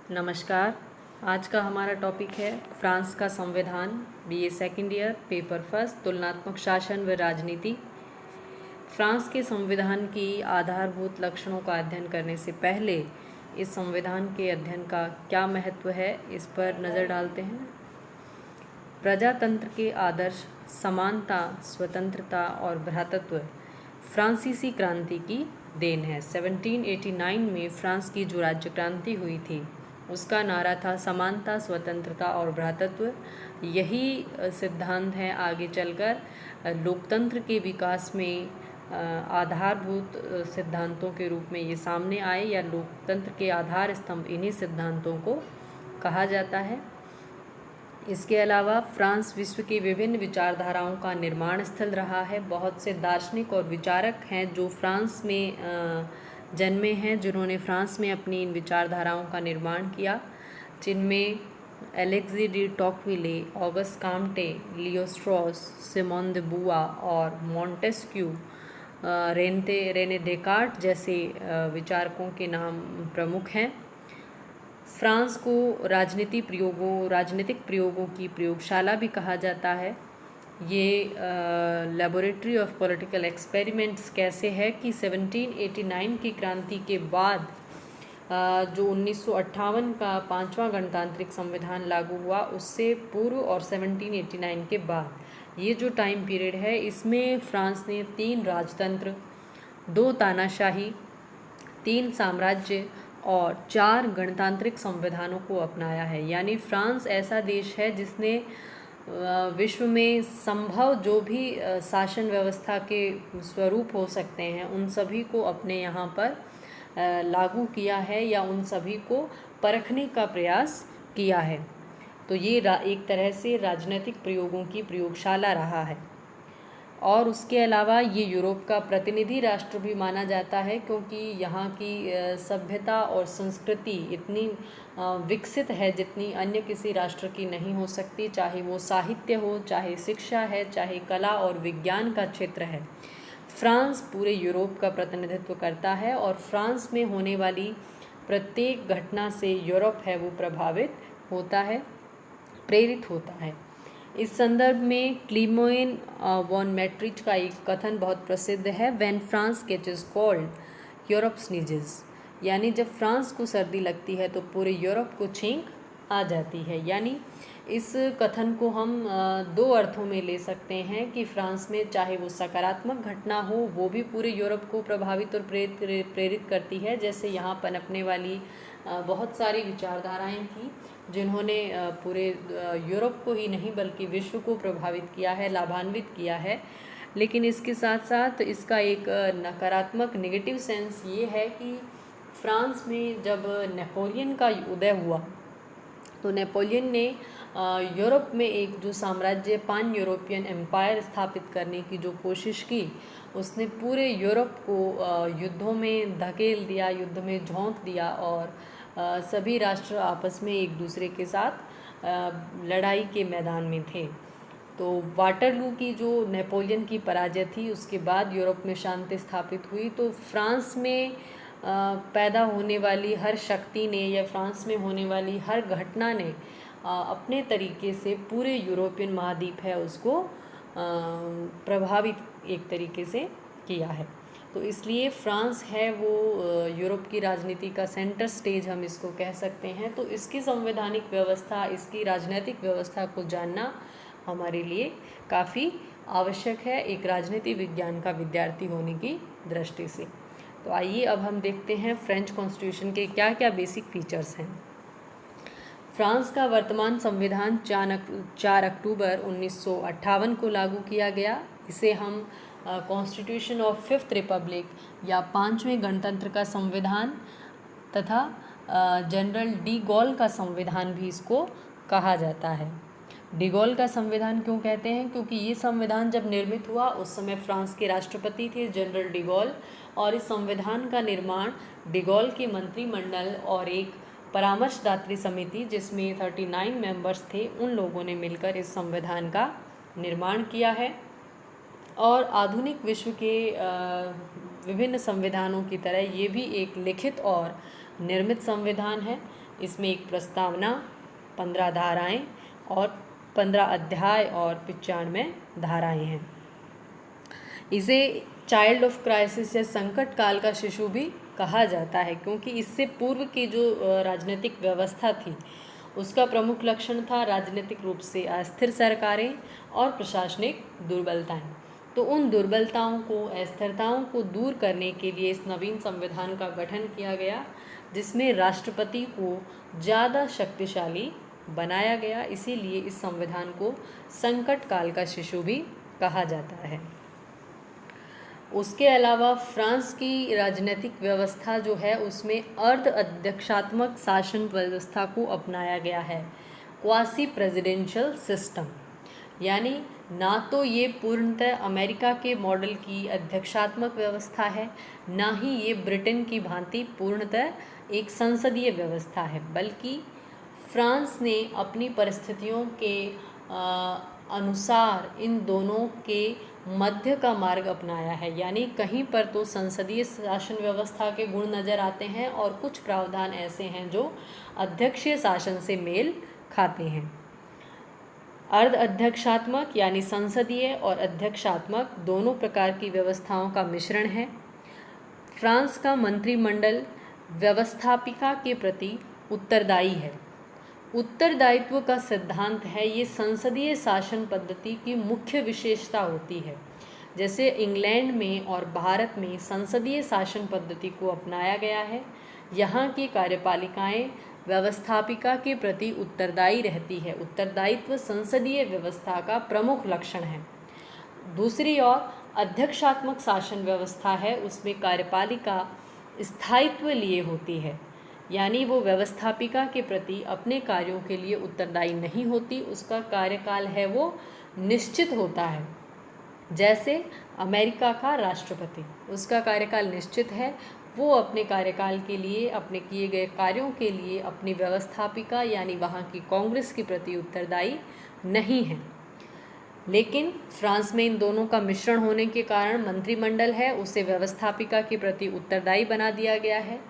नमस्कार। आज का हमारा टॉपिक है फ्रांस का संविधान, BA second year, paper first, तुलनात्मक शासन व राजनीति। फ्रांस के संविधान की आधारभूत लक्षणों का अध्ययन करने से पहले इस संविधान के अध्ययन का क्या महत्व है, इस पर नज़र डालते हैं। प्रजातंत्र के आदर्श समानता, स्वतंत्रता और भ्रातृत्व फ्रांसीसी क्रांति की देन है। 1789 में फ्रांस की जो राज्य क्रांति हुई थी उसका नारा था समानता, स्वतंत्रता और भ्रातृत्व। यही सिद्धांत है आगे चलकर लोकतंत्र के विकास में आधारभूत सिद्धांतों के रूप में ये सामने आए, या लोकतंत्र के आधार स्तंभ इन्हीं सिद्धांतों को कहा जाता है। इसके अलावा फ्रांस विश्व की विभिन्न विचारधाराओं का निर्माण स्थल रहा है। बहुत से दार्शनिक और विचारक हैं जो फ्रांस में जन्मे हैं, जिन्होंने फ्रांस में अपनी इन विचारधाराओं का निर्माण किया, जिनमें Alexis de Tocqueville, Auguste Comte, Leo Strauss, Simone de Beauvoir और मॉन्टेस्क्यू, रेने डेकार्ट जैसे विचारकों के नाम प्रमुख हैं। फ्रांस को राजनीतिक प्रयोगों की प्रयोगशाला भी कहा जाता है। ये लेबोरेटरी ऑफ पॉलिटिकल एक्सपेरिमेंट्स कैसे है कि 1789 की क्रांति के बाद जो 1958 का 5वां गणतांत्रिक संविधान लागू हुआ, उससे पूर्व और 1789 के बाद ये जो टाइम पीरियड है, इसमें फ्रांस ने 3 राजतंत्र, 2 तानाशाही, 3 साम्राज्य और 4 गणतांत्रिक संविधानों को अपनाया है। यानी फ्रांस ऐसा देश है जिसने विश्व में संभव जो भी शासन व्यवस्था के स्वरूप हो सकते हैं उन सभी को अपने यहाँ पर लागू किया है, या उन सभी को परखने का प्रयास किया है। तो ये एक तरह से राजनीतिक प्रयोगों की प्रयोगशाला रहा है। और उसके अलावा ये यूरोप का प्रतिनिधि राष्ट्र भी माना जाता है, क्योंकि यहाँ की सभ्यता और संस्कृति इतनी विकसित है जितनी अन्य किसी राष्ट्र की नहीं हो सकती, चाहे वो साहित्य हो, चाहे शिक्षा है, चाहे कला और विज्ञान का क्षेत्र है। फ्रांस पूरे यूरोप का प्रतिनिधित्व करता है और फ्रांस में होने वाली प्रत्येक घटना से यूरोप है वो प्रभावित होता है, प्रेरित होता है। इस संदर्भ में क्लीमोइन वॉन मैट्रिच का एक कथन बहुत प्रसिद्ध है, when France catches cold Europe sneezes. यानी जब फ्रांस को सर्दी लगती है तो पूरे यूरोप को छींक आ जाती है। यानी इस कथन को हम 2 अर्थों में ले सकते हैं कि फ्रांस में चाहे वो सकारात्मक घटना हो, वो भी पूरे यूरोप को प्रभावित और प्रेरित करती है। जैसे यहाँ पनपने वाली बहुत सारी विचारधाराएं थी जिन्होंने पूरे यूरोप को ही नहीं बल्कि विश्व को प्रभावित किया है, लाभान्वित किया है। लेकिन इसके साथ साथ इसका एक नकारात्मक नेगेटिव सेंस ये है कि फ्रांस में जब नेपोलियन का उदय हुआ तो नेपोलियन ने यूरोप में एक जो साम्राज्य पान यूरोपियन एम्पायर स्थापित करने की जो कोशिश की, उसने पूरे यूरोप को युद्धों में धकेल दिया, युद्ध में झोंक दिया और सभी राष्ट्र आपस में एक दूसरे के साथ लड़ाई के मैदान में थे। तो वाटरलू की जो नेपोलियन की पराजय थी, उसके बाद यूरोप में शांति स्थापित हुई। तो फ्रांस में पैदा होने वाली हर शक्ति ने या फ्रांस में होने वाली हर घटना ने अपने तरीके से पूरे यूरोपियन महाद्वीप है उसको प्रभावित एक तरीके से किया है। तो इसलिए फ्रांस है वो यूरोप की राजनीति का सेंटर स्टेज हम इसको कह सकते हैं। तो इसकी संवैधानिक व्यवस्था, इसकी राजनीतिक व्यवस्था को जानना हमारे लिए काफ़ी आवश्यक है एक राजनीति विज्ञान का विद्यार्थी होने की दृष्टि से। तो आइए अब हम देखते हैं फ्रेंच कॉन्स्टिट्यूशन के क्या क्या बेसिक फीचर्स हैं। फ्रांस का वर्तमान संविधान 4 अक्टूबर 1958 को लागू किया गया। इसे हम कॉन्स्टिट्यूशन ऑफ 5th रिपब्लिक या 5वें गणतंत्र का संविधान तथा जनरल डी गॉल का संविधान भी इसको कहा जाता है। डी गॉल का संविधान क्यों कहते हैं? क्योंकि ये संविधान जब निर्मित हुआ उस समय फ्रांस के राष्ट्रपति थे जनरल डी गॉल, और इस संविधान का निर्माण डी गॉल के मंत्रिमंडल और एक परामर्शदात्री समिति जिसमें 39 मेंबर्स थे, उन लोगों ने मिलकर इस संविधान का निर्माण किया है। और आधुनिक विश्व के विभिन्न संविधानों की तरह ये भी एक लिखित और निर्मित संविधान है। इसमें एक प्रस्तावना, 15 धाराएं और 15 अध्याय और 95 धाराएं हैं। इसे चाइल्ड ऑफ क्राइसिस या संकट काल का शिशु भी कहा जाता है, क्योंकि इससे पूर्व की जो राजनीतिक व्यवस्था थी उसका प्रमुख लक्षण था राजनीतिक रूप से अस्थिर सरकारें और प्रशासनिक दुर्बलताएं। तो उन दुर्बलताओं को, अस्थिरताओं को दूर करने के लिए इस नवीन संविधान का गठन किया गया, जिसमें राष्ट्रपति को ज़्यादा शक्तिशाली बनाया गया। इसीलिए इस संविधान को संकट काल का शिशु भी कहा जाता है। उसके अलावा फ्रांस की राजनीतिक व्यवस्था जो है उसमें अर्ध अध्यक्षात्मक शासन व्यवस्था को अपनाया गया है, क्वासी प्रेसिडेंशियल सिस्टम। यानी ना तो ये पूर्णतः अमेरिका के मॉडल की अध्यक्षात्मक व्यवस्था है, ना ही ये ब्रिटेन की भांति पूर्णतः एक संसदीय व्यवस्था है, बल्कि फ्रांस ने अपनी परिस्थितियों के अनुसार इन दोनों के मध्य का मार्ग अपनाया है। यानी कहीं पर तो संसदीय शासन व्यवस्था के गुण नज़र आते हैं और कुछ प्रावधान ऐसे हैं जो अध्यक्षीय शासन से मेल खाते हैं। अर्ध अध्यक्षात्मक यानी संसदीय और अध्यक्षात्मक दोनों प्रकार की व्यवस्थाओं का मिश्रण है। फ्रांस का मंत्रिमंडल व्यवस्थापिका के प्रति उत्तरदायी है। उत्तरदायित्व का सिद्धांत है, ये संसदीय शासन पद्धति की मुख्य विशेषता होती है। जैसे इंग्लैंड में और भारत में संसदीय शासन पद्धति को अपनाया गया है, यहाँ की कार्यपालिकाएं व्यवस्थापिका के प्रति उत्तरदायी रहती है। उत्तरदायित्व संसदीय व्यवस्था का प्रमुख लक्षण है। दूसरी ओर अध्यक्षात्मक शासन व्यवस्था है, उसमें कार्यपालिका स्थायित्व लिए होती है, यानी वो व्यवस्थापिका के प्रति अपने कार्यों के लिए उत्तरदायी नहीं होती, उसका कार्यकाल है वो निश्चित होता है। जैसे अमेरिका का राष्ट्रपति, उसका कार्यकाल निश्चित है, वो अपने कार्यकाल के लिए, अपने किए गए कार्यों के लिए अपनी व्यवस्थापिका यानी वहाँ की कांग्रेस के प्रति उत्तरदायी नहीं है। लेकिन फ्रांस में इन दोनों का मिश्रण होने के कारण मंत्रिमंडल है उसे व्यवस्थापिका के प्रति उत्तरदायी बना दिया गया है।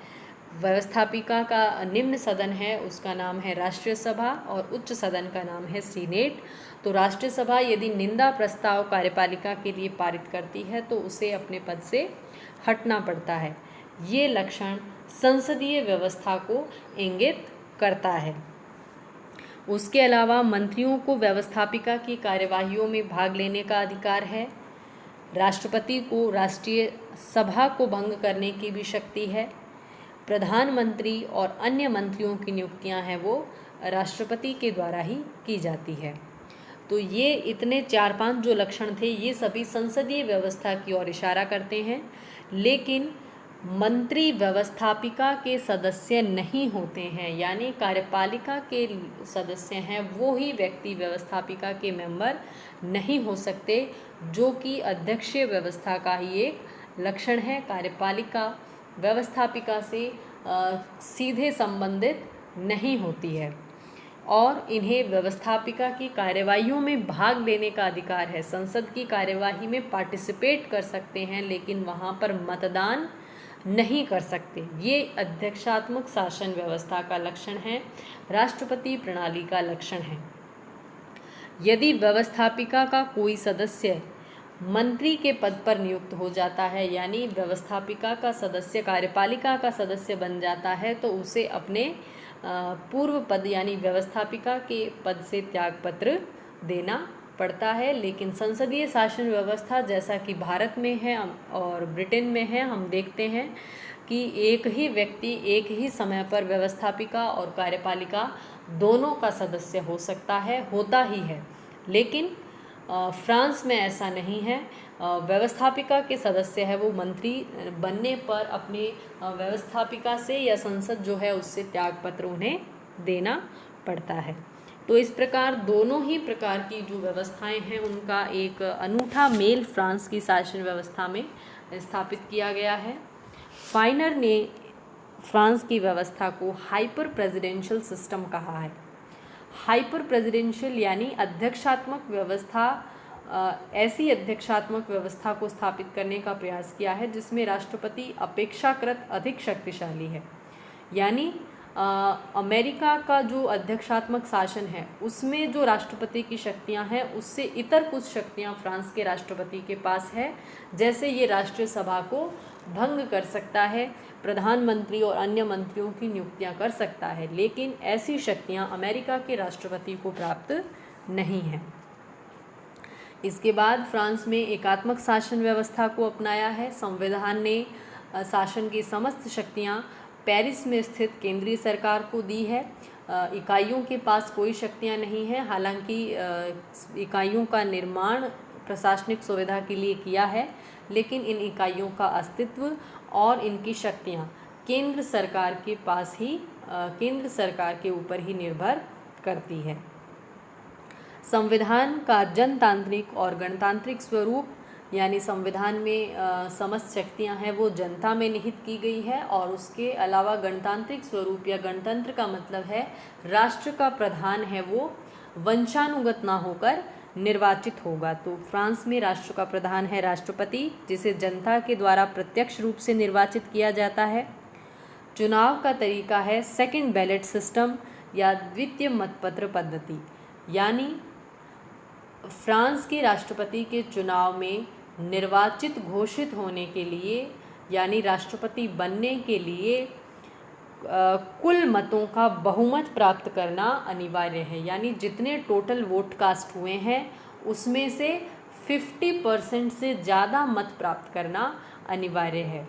व्यवस्थापिका का निम्न सदन है, उसका नाम है राष्ट्रीय सभा, और उच्च सदन का नाम है सीनेट। तो राष्ट्रीय सभा यदि निंदा प्रस्ताव कार्यपालिका के लिए पारित करती है तो उसे अपने पद से हटना पड़ता है। ये लक्षण संसदीय व्यवस्था को इंगित करता है। उसके अलावा मंत्रियों को व्यवस्थापिका की कार्यवाहियों में भाग लेने का अधिकार है। राष्ट्रपति को राष्ट्रीय सभा को भंग करने की भी शक्ति है। प्रधानमंत्री और अन्य मंत्रियों की नियुक्तियां हैं वो राष्ट्रपति के द्वारा ही की जाती है। तो ये इतने 4-5 जो लक्षण थे ये सभी संसदीय व्यवस्था की ओर इशारा करते हैं। लेकिन मंत्री व्यवस्थापिका के सदस्य नहीं होते हैं, यानी कार्यपालिका के सदस्य हैं वो ही व्यक्ति व्यवस्थापिका के मेंबर नहीं हो सकते, जो कि अध्यक्षीय व्यवस्था का ही एक लक्षण है। कार्यपालिका व्यवस्थापिका से सीधे संबंधित नहीं होती है और इन्हें व्यवस्थापिका की कार्यवाहियों में भाग लेने का अधिकार है। संसद की कार्यवाही में पार्टिसिपेट कर सकते हैं, लेकिन वहाँ पर मतदान नहीं कर सकते। ये अध्यक्षात्मक शासन व्यवस्था का लक्षण है, राष्ट्रपति प्रणाली का लक्षण है। यदि व्यवस्थापिका का कोई सदस्य मंत्री के पद पर नियुक्त हो जाता है, यानी व्यवस्थापिका का सदस्य कार्यपालिका का सदस्य बन जाता है, तो उसे अपने पूर्व पद यानी व्यवस्थापिका के पद से त्यागपत्र देना पड़ता है। लेकिन संसदीय शासन व्यवस्था जैसा कि भारत में है और ब्रिटेन में है, हम देखते हैं कि एक ही व्यक्ति एक ही समय पर व्यवस्थापिका और कार्यपालिका दोनों का सदस्य हो सकता है, होता ही है। लेकिन फ्रांस में ऐसा नहीं है। व्यवस्थापिका के सदस्य है वो मंत्री बनने पर अपने व्यवस्थापिका से या संसद जो है उससे त्यागपत्र उन्हें देना पड़ता है। तो इस प्रकार दोनों ही प्रकार की जो व्यवस्थाएं हैं उनका एक अनूठा मेल फ्रांस की शासन व्यवस्था में स्थापित किया गया है। फाइनर ने फ्रांस की व्यवस्था को हाइपर प्रेसिडेंशियल सिस्टम कहा है। हाइपर प्रेसिडेंशियल यानी अध्यक्षात्मक व्यवस्था, ऐसी अध्यक्षात्मक व्यवस्था को स्थापित करने का प्रयास किया है जिसमें राष्ट्रपति अपेक्षाकृत अधिक शक्तिशाली है। यानी अमेरिका का जो अध्यक्षात्मक शासन है उसमें जो राष्ट्रपति की शक्तियां हैं उससे इतर कुछ शक्तियां फ्रांस के राष्ट्रपति के पास है। जैसे ये राष्ट्रीय सभा को भंग कर सकता है, प्रधानमंत्री और अन्य मंत्रियों की नियुक्तियां कर सकता है, लेकिन ऐसी शक्तियां अमेरिका के राष्ट्रपति को प्राप्त नहीं हैं। इसके बाद फ्रांस में एकात्मक शासन व्यवस्था को अपनाया है। संविधान ने शासन की समस्त शक्तियां पेरिस में स्थित केंद्रीय सरकार को दी है। इकाइयों के पास कोई शक्तियां नहीं हैं, हालांकि इकाइयों का निर्माण प्रशासनिक सुविधा के लिए किया है, लेकिन इन इकाइयों का अस्तित्व और इनकी शक्तियां केंद्र सरकार के पास ही केंद्र सरकार के ऊपर ही निर्भर करती है। संविधान का जनतांत्रिक और गणतांत्रिक स्वरूप, यानी संविधान में समस्त शक्तियां हैं वो जनता में निहित की गई है, और उसके अलावा गणतांत्रिक स्वरूप या गणतंत्र का मतलब है राष्ट्र का प्रधान है वो वंशानुगत ना होकर निर्वाचित होगा। तो फ्रांस में राष्ट्र का प्रधान है राष्ट्रपति, जिसे जनता के द्वारा प्रत्यक्ष रूप से निर्वाचित किया जाता है। चुनाव का तरीका है सेकंड बैलेट सिस्टम या द्वितीय मतपत्र पद्धति, यानी फ्रांस के राष्ट्रपति के चुनाव में निर्वाचित घोषित होने के लिए, यानी राष्ट्रपति बनने के लिए कुल मतों का बहुमत प्राप्त करना अनिवार्य है। यानी जितने टोटल वोट कास्ट हुए हैं उसमें से 50% से ज़्यादा मत प्राप्त करना अनिवार्य है।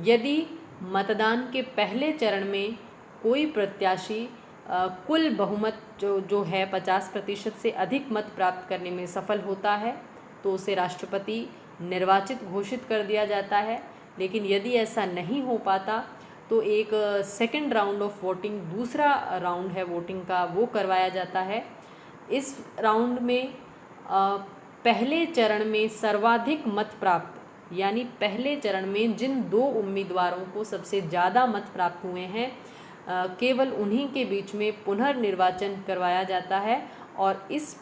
यदि मतदान के पहले चरण में कोई प्रत्याशी कुल बहुमत जो है 50% से अधिक मत प्राप्त करने में सफल होता है तो उसे राष्ट्रपति निर्वाचित घोषित कर दिया जाता है। लेकिन यदि ऐसा नहीं हो पाता तो एक सेकंड राउंड ऑफ वोटिंग, दूसरा राउंड है वोटिंग का, वो करवाया जाता है। इस राउंड में पहले चरण में सर्वाधिक मत प्राप्त, यानी पहले चरण में जिन 2 उम्मीदवारों को सबसे ज़्यादा मत प्राप्त हुए हैं केवल उन्हीं के बीच में पुनर्निर्वाचन करवाया जाता है, और इस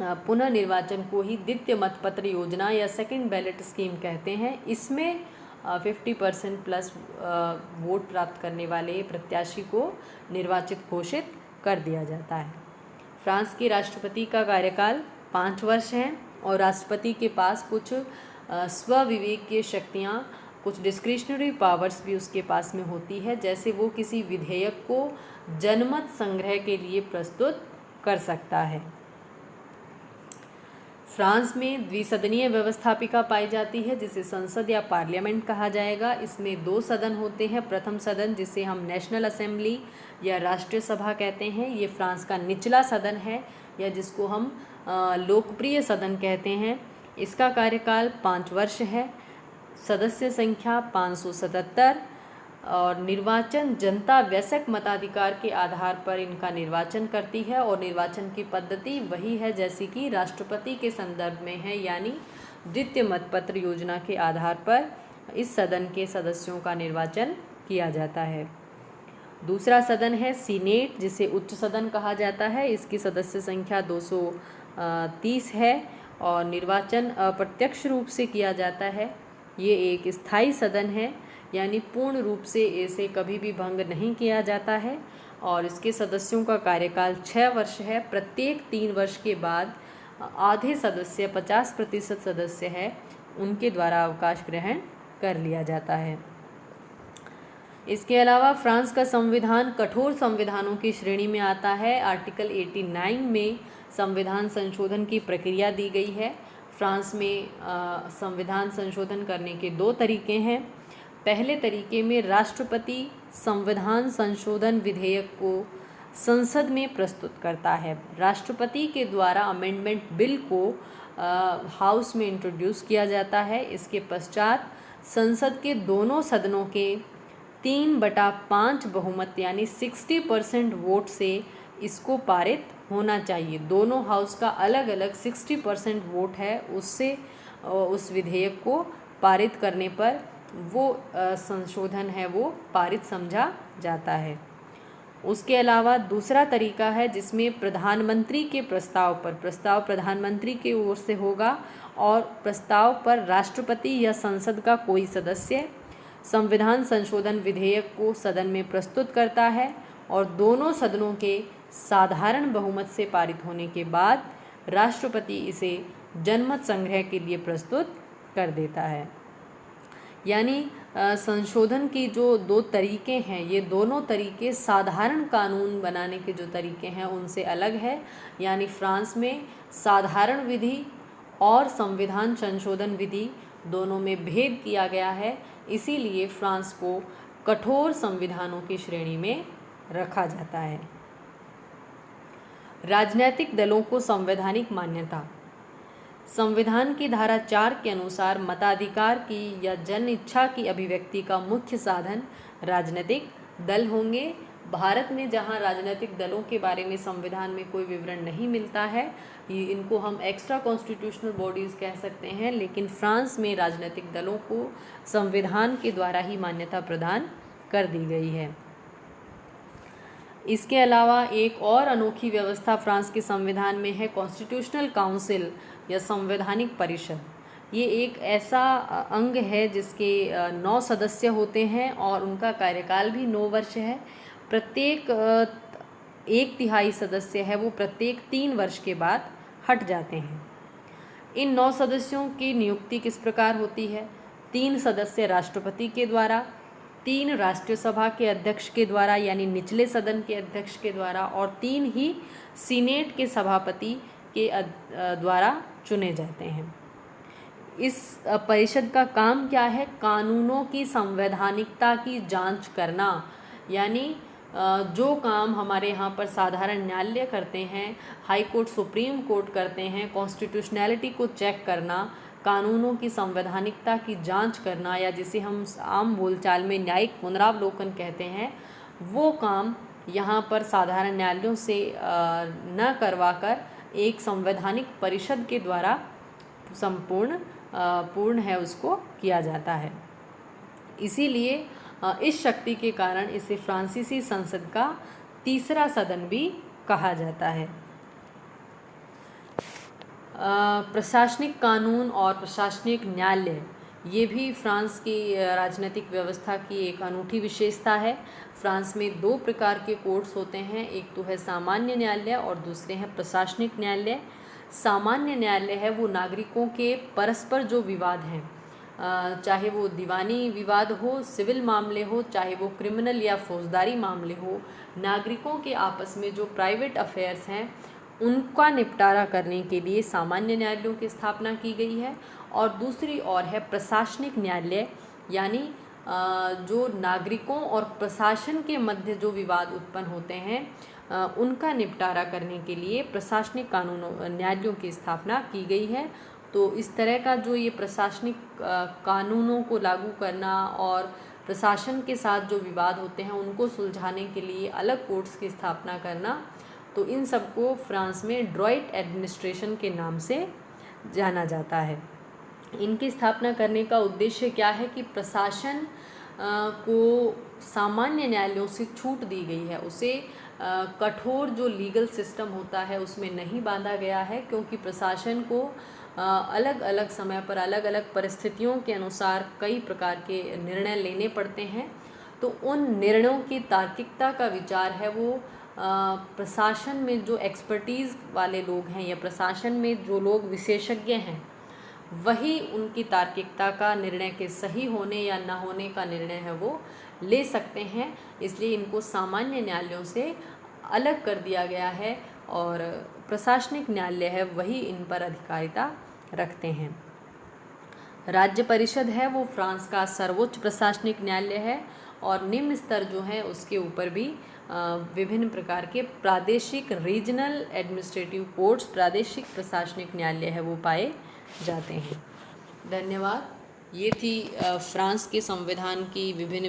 पुनर्निर्वाचन को ही द्वितीय मतपत्र योजना या सेकंड बैलेट स्कीम कहते हैं। इसमें 50% प्लस वोट प्राप्त करने वाले प्रत्याशी को निर्वाचित घोषित कर दिया जाता है। फ्रांस के राष्ट्रपति का कार्यकाल 5 वर्ष है, और राष्ट्रपति के पास कुछ स्वविवेक की शक्तियाँ, कुछ डिस्क्रिशनरी पावर्स भी उसके पास में होती है। जैसे वो किसी विधेयक को जनमत संग्रह के लिए प्रस्तुत कर सकता है। फ्रांस में द्विसदनीय व्यवस्थापिका पाई जाती है, जिसे संसद या पार्लियामेंट कहा जाएगा। इसमें 2 सदन होते हैं। प्रथम सदन, जिसे हम नेशनल असेंबली या राष्ट्रीय सभा कहते हैं, ये फ्रांस का निचला सदन है, या जिसको हम लोकप्रिय सदन कहते हैं। इसका कार्यकाल 5 वर्ष है। सदस्य संख्या 577, और निर्वाचन जनता वयस्क मताधिकार के आधार पर इनका निर्वाचन करती है, और निर्वाचन की पद्धति वही है जैसी कि राष्ट्रपति के संदर्भ में है, यानी द्वितीय मतपत्र योजना के आधार पर इस सदन के सदस्यों का निर्वाचन किया जाता है। दूसरा सदन है सीनेट, जिसे उच्च सदन कहा जाता है। इसकी सदस्य संख्या 230 है, और निर्वाचन अप्रत्यक्ष रूप से किया जाता है। ये एक स्थायी सदन है, यानी पूर्ण रूप से इसे कभी भी भंग नहीं किया जाता है, और इसके सदस्यों का कार्यकाल 6 वर्ष है। प्रत्येक 3 वर्ष के बाद आधे सदस्य, 50% सदस्य है, उनके द्वारा अवकाश ग्रहण कर लिया जाता है। इसके अलावा फ्रांस का संविधान कठोर संविधानों की श्रेणी में आता है। आर्टिकल 89 में संविधान संशोधन की प्रक्रिया दी गई है। फ्रांस में संविधान संशोधन करने के 2 तरीके हैं। पहले तरीके में राष्ट्रपति संविधान संशोधन विधेयक को संसद में प्रस्तुत करता है। राष्ट्रपति के द्वारा अमेंडमेंट बिल को हाउस में इंट्रोड्यूस किया जाता है। इसके पश्चात संसद के दोनों सदनों के 3/5 बहुमत, यानी 60% वोट से इसको पारित होना चाहिए। दोनों हाउस का अलग अलग 60% वोट है, उससे उस विधेयक को पारित करने पर वो संशोधन है वो पारित समझा जाता है। उसके अलावा दूसरा तरीका है जिसमें प्रधानमंत्री के प्रस्ताव प्रधानमंत्री की ओर से होगा, और प्रस्ताव पर राष्ट्रपति या संसद का कोई सदस्य संविधान संशोधन विधेयक को सदन में प्रस्तुत करता है और दोनों सदनों के साधारण बहुमत से पारित होने के बाद राष्ट्रपति इसे जनमत संग्रह के लिए प्रस्तुत कर देता है। यानी संशोधन की जो दो तरीके हैं, ये दोनों तरीके साधारण कानून बनाने के जो तरीके हैं उनसे अलग है। यानी फ्रांस में साधारण विधि और संविधान संशोधन विधि दोनों में भेद किया गया है, इसीलिए फ्रांस को कठोर संविधानों की श्रेणी में रखा जाता है। राजनीतिक दलों को संवैधानिक मान्यता। संविधान की धारा 4 के अनुसार मताधिकार की या जन इच्छा की अभिव्यक्ति का मुख्य साधन राजनीतिक दल होंगे। भारत में जहां राजनीतिक दलों के बारे में संविधान में कोई विवरण नहीं मिलता है, इनको हम एक्स्ट्रा कॉन्स्टिट्यूशनल बॉडीज़ कह सकते हैं, लेकिन फ्रांस में राजनीतिक दलों को संविधान के द्वारा ही मान्यता प्रदान कर दी गई है। इसके अलावा एक और अनोखी व्यवस्था फ्रांस के संविधान में है कॉन्स्टिट्यूशनल काउंसिल या संवैधानिक परिषद। ये एक ऐसा अंग है जिसके 9 सदस्य होते हैं और उनका कार्यकाल भी 9 वर्ष है। प्रत्येक 1/3 सदस्य है वो प्रत्येक 3 वर्ष के बाद हट जाते हैं। इन 9 सदस्यों की नियुक्ति किस प्रकार होती है? 3 सदस्य राष्ट्रपति के द्वारा, 3 राष्ट्रीय सभा के अध्यक्ष के द्वारा यानी निचले सदन के अध्यक्ष के द्वारा, और 3 ही सीनेट के सभापति के द्वारा चुने जाते हैं। इस परिषद का काम क्या है? कानूनों की संवैधानिकता की जांच करना। यानी जो काम हमारे यहाँ पर साधारण न्यायालय करते हैं, हाई कोर्ट, सुप्रीम कोर्ट करते हैं, कॉन्स्टिट्यूशनैलिटी को चेक करना, कानूनों की संवैधानिकता की जांच करना, या जिसे हम आम बोलचाल में न्यायिक पुनरावलोकन कहते हैं, वो काम यहाँ पर साधारण न्यायालयों से न करवाकर एक संवैधानिक परिषद के द्वारा पूर्ण है उसको किया जाता है। इसीलिए इस शक्ति के कारण इसे फ्रांसीसी संसद का तीसरा सदन भी कहा जाता है। प्रशासनिक कानून और प्रशासनिक न्यायालय, ये भी फ्रांस की राजनीतिक व्यवस्था की एक अनूठी विशेषता है। फ्रांस में 2 प्रकार के कोर्ट्स होते हैं, एक तो है सामान्य न्यायालय और दूसरे हैं प्रशासनिक न्यायालय। सामान्य न्यायालय है वो नागरिकों के परस्पर जो विवाद हैं, चाहे वो दीवानी विवाद हो, सिविल मामले हो, चाहे वो क्रिमिनल या फौजदारी मामले हो, नागरिकों के आपस में जो प्राइवेट अफेयर्स हैं उनका निपटारा करने के लिए सामान्य न्यायालयों की स्थापना की गई है। और दूसरी ओर है प्रशासनिक न्यायालय, यानी जो नागरिकों और प्रशासन के मध्य जो विवाद उत्पन्न होते हैं उनका निपटारा करने के लिए प्रशासनिक न्यायालयों की स्थापना की गई है। तो इस तरह का जो ये प्रशासनिक कानूनों को लागू करना और प्रशासन के साथ जो विवाद होते हैं उनको सुलझाने के लिए अलग कोर्ट्स की स्थापना करना, तो इन सबको फ्रांस में ड्रॉइट एडमिनिस्ट्रेशन के नाम से जाना जाता है। इनकी स्थापना करने का उद्देश्य क्या है कि प्रशासन को सामान्य न्यायालयों से छूट दी गई है, उसे कठोर जो लीगल सिस्टम होता है उसमें नहीं बांधा गया है, क्योंकि प्रशासन को अलग अलग समय पर अलग अलग परिस्थितियों के अनुसार कई प्रकार के निर्णय लेने पड़ते हैं। तो उन निर्णयों की तार्किकता का विचार है वो प्रशासन में जो एक्सपर्टीज़ वाले लोग हैं या प्रशासन में जो लोग विशेषज्ञ हैं वही उनकी तार्किकता का निर्णय के सही होने या ना होने का निर्णय है वो ले सकते हैं। इसलिए इनको सामान्य न्यायालयों से अलग कर दिया गया है और प्रशासनिक न्यायालय है वही इन पर अधिकारिता रखते हैं। राज्य परिषद है वो फ्रांस का सर्वोच्च प्रशासनिक न्यायालय है और निम्न स्तर जो है उसके ऊपर भी विभिन्न प्रकार के प्रादेशिक रीजनल एडमिनिस्ट्रेटिव कोर्ट्स, प्रादेशिक प्रशासनिक न्यायालय है वो पाए जाते हैं। धन्यवाद। ये थी फ्रांस के संविधान की विभिन्न